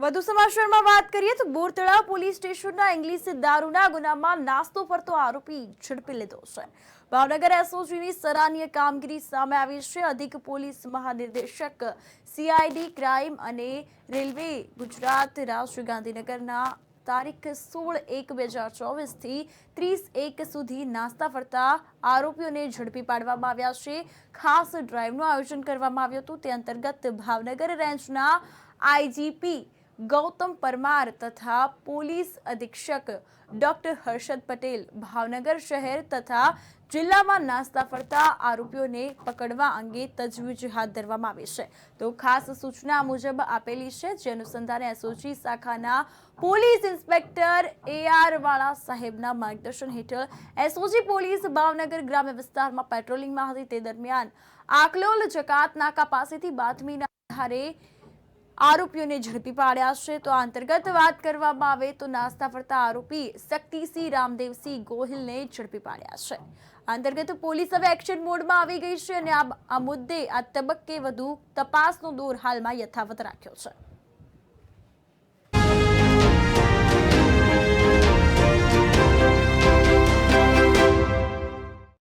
વધુ સમાચારમાં વાત કરીએ તો બોરતળાવ પોલીસ સ્ટેશનના ઇંગ્લિશ દારૂના ગુનામાં નાસ્તો ફરતો આરોપી ઝડપી લીધો છે। ભાવનગર એસઓજીની સરાહનીય કામગીરી સામે આવી છે। અધિક પોલીસ મહાનિર્દેશક સીઆઈડી ક્રાઇમ અને રેલવે ગુજરાત રાજ્ય ગાંધીનગરના તારીખ 16/1/2024 થી 30/1 સુધી નાસ્તા ફરતા આરોપીઓને ઝડપી પાડવામાં આવ્યા છે। ખાસ ડ્રાઈવનું આયોજન કરવામાં આવ્યું હતું। તે અંતર્ગત ભાવનગર રેન્જના આઈજીપી गौतम परमार तथा पुलिस अधीक्षक डॉक्टर हर्षद पटेल भावनगर शहर तथा जिला में नास्ता फरता आरोपियों ने पकड़वा अंगे तजवीज हाथ धरवामां आवी छे। तो खास सूचना मुजब आपेली छे, जे अनुसंधाने एसओजी शाखाना पोलीस इंस्पेक्टर एआर वाला साहेबना मार्गदर्शन हेठळ एसओजी पोलीस भावनगर ग्राम्य विस्तारमां पेट्रोलिंग में हती। ते दरमियान आकलोल जकात नाका पासेथी बातमीना आधारे आरोपीओने झड़पी पाड्या छे। तो आ अंतर्गत बात करवामां आवे तो नास्ता फरता आरोपी शक्तिसिंह रामदेवसिंह गोहिल ने झड़पी पाड्या छे। आ अंतर्गत पोलीस हवे एक्शन मोडमां आवी गई छे अने आ मुद्दे आ तबक्के वधु तपासनो दौर हालमां यथावत राख्यो छे।